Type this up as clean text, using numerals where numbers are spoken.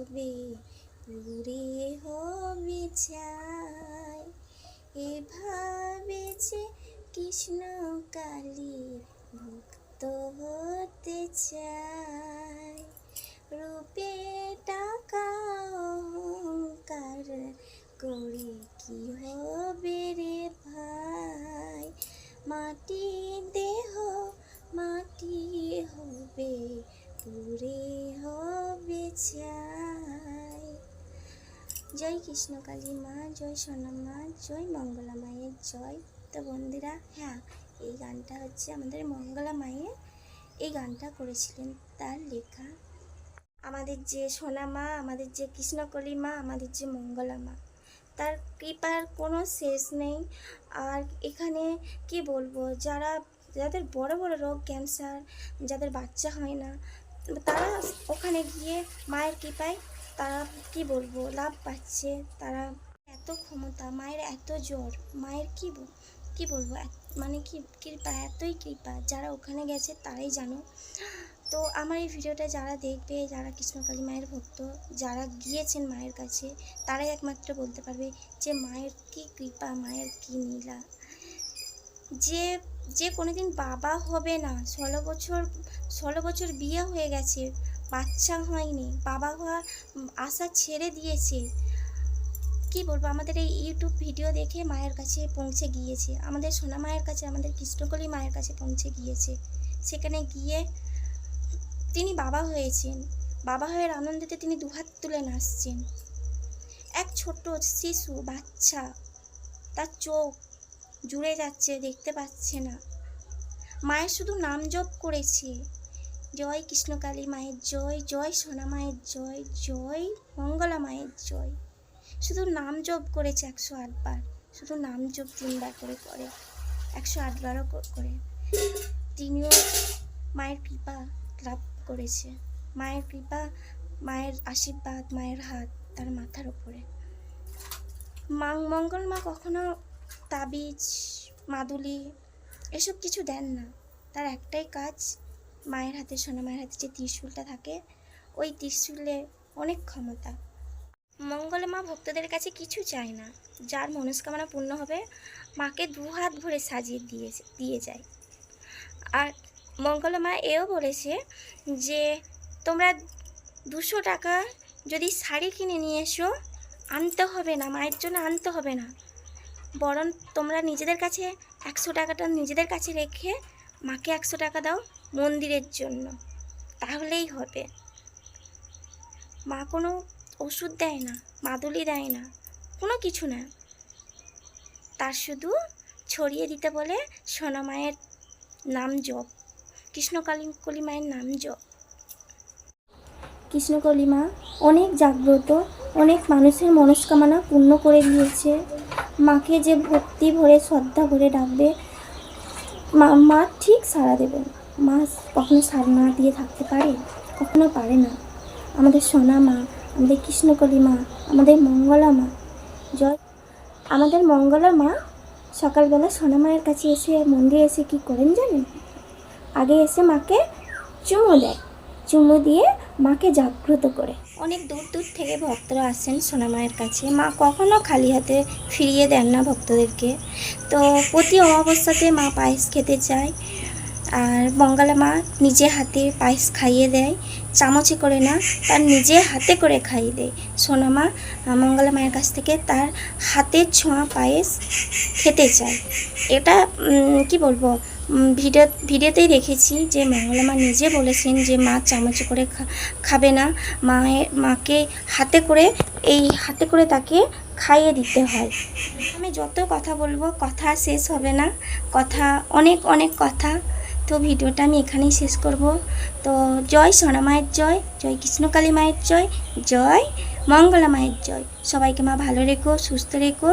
হবে, পুরে হবে ছাই। এভাবে যে কৃষ্ণ কালী ভক্ত হতে চায়। রূপে টাকা অহংকার করে কি হবে রে ভাই। মাটি দেহ মাটি হবে, পুরে হবে ছাই। জয় কৃষ্ণ কালী মা, জয় সোনা মা, জয় মঙ্গলা মায়ের জয়। তো বন্ধুরা, হ্যাঁ, এই গানটা হচ্ছে আমাদের মঙ্গলা মায়ের, এই গানটা করেছিলেন তার লেখা। আমাদের যে সোনা মা, আমাদের যে কৃষ্ণকালী মা, আমাদের যে মঙ্গলা মা, তার কৃপার কোনো শেষ নেই। আর এখানে কি বলবো, যাদের বড় বড় রোগ, ক্যান্সার, যাদের বাচ্চা হয় না, তারা ওখানে গিয়ে মায়ের কৃপায় তারা কি বলবো লাভ পাচ্ছে। তারা এত ক্ষমতা, মায়ের এত জোর, মায়ের কি বলবো, মানে কি কৃপা, এতই কৃপা, যারা ওখানে গেছে তারাই জানো। তো আমার এই ভিডিওটা যারা দেখবে, যারা কৃষ্ণকালী মায়ের ভক্ত, যারা গিয়েছেন মায়ের কাছে, তারাই একমাত্র বলতে পারবে যে মায়ের কি কৃপা, মায়ের কি লীলা। যে কোনোদিন বাবা হবে না, 16 বছর বিয়ে হয়ে গেছে, বাচ্চা হয়নি, বাবা হওয়া আশা ছেড়ে দিয়েছে, কি বলবো, আমাদের এই ইউটিউব ভিডিও দেখে মায়ের কাছে পৌঁছে গিয়েছে, আমাদের সোনা মায়ের কাছে, আমাদের কৃষ্ণকালী মায়ের কাছে পৌঁছে গিয়েছে। সেখানে গিয়ে তিনি বাবা হয়েছেন, বাবা হয়ে আনন্দেতে তিনি দুহাত তুলে নাচছেন। এক ছোট্ট শিশু বাচ্চা, তার চোখ জুড়ে যাচ্ছে, দেখতে পাচ্ছে না, মায়ের শুধু নাম জপ করেছে, জয় কৃষ্ণকালী মায়ের জয়, জয় সোনা মায়ের জয়, জয় মঙ্গলা মায়ের জয়। শুধু নাম জপ করেছে 108 বার, শুধু নাম জপ 3 বার করে 108 বারও করে। তিনিও মায়ের কৃপা লাভ করেছে, মায়ের কৃপা, মায়ের আশীর্বাদ, মায়ের হাত তার মাথার উপরে। মঙ্গল মা কখনো তাবিজ, মাদুলি এসব কিছু দেন না, তার একটাই কাজ, মায়ের হাতে, সোনা মায়ের হাতে যে ত্রিশূলটা থাকে, ওই ত্রিশূলে অনেক ক্ষমতা। মঙ্গলা মা ভক্তদের কাছে কিছু চায় না, যার মনস্কামনা পূর্ণ হবে মাকে দুহাত ভরে সাজিয়ে দিয়ে যায়। আর মঙ্গলা মা এও বলেছে যে তোমরা 200 টাকা যদি শাড়ি কিনে নিয়ে এসো, আনতে হবে না, মায়ের জন্য আনতে হবে না, বরং তোমরা নিজেদের কাছে 100 টাকাটা নিজেদের কাছে রেখে মাকে 100 টাকা দাও মন্দিরের জন্য, তাহলেই হবে। মা কোনো ওষুধ দেয় না, মাদুলি দেয় না, কোনো কিছু না, তার শুধু ছড়িয়ে দিতে বলে সোনা মায়ের নাম জপ, কৃষ্ণকালী মায়ের নাম জপ। কৃষ্ণকালী মা অনেক জাগ্রত, অনেক মানুষের মনস্কামনা পূর্ণ করে দিয়েছে। মাকে যে ভক্তি ভরে, শ্রদ্ধা ভরে ডাকবে, মা ঠিক সাড়া দেবেন। মা কখনো সাড়া না দিয়ে থাকতে পারে? কখনো পারে না। আমাদের সোনা মা, আমাদের কৃষ্ণকালী মা, আমাদের মঙ্গলা মা জয়। আমাদের মঙ্গলা মা সকালবেলা সোনা মায়ের কাছে এসে, মন্দিরে এসে কী করেন জানেন? আগে এসে মাকে চুমু দেয়, চুমু দিয়ে মাকে জাগ্রত করে। অনেক দূর দূর থেকে ভক্তরা আসেন সোনা মায়ের কাছে, মা কখনো খালি হাতে ফিরিয়ে দেন না ভক্তদেরকে। তো প্রতি অমাবস্যাতে মা পায়েস খেতে চায়, আর মঙ্গলা মা নিজে হাতে পায়েস খাইয়ে দেয়, চামচে করে না, তার নিজে হাতে করে খাইয়ে দেয়। সোনা মা মঙ্গলা মায়ের কাছ থেকে তার হাতের ছোঁয়া পায়েস খেতে চায়। এটা কি বলবো, ভিডিওতেই দেখেছি যে মঙ্গলা মা নিজে বলেছেন যে মা চামচে করে খাবে না, মাকে হাতে করে তাকে খাইয়ে দিতে হয়। আমি যত কথা বলবো, কথা শেষ হবে না, কথা অনেক কথা। তো ভিডিওটা আমি এখানেই শেষ করব। তো জয় সোনা মায়ের জয়, জয় কৃষ্ণকালী মায়ের জয়, জয় মঙ্গলা মায়ের জয়। সবাইকে মা ভালো রেখো, সুস্থ রেখো।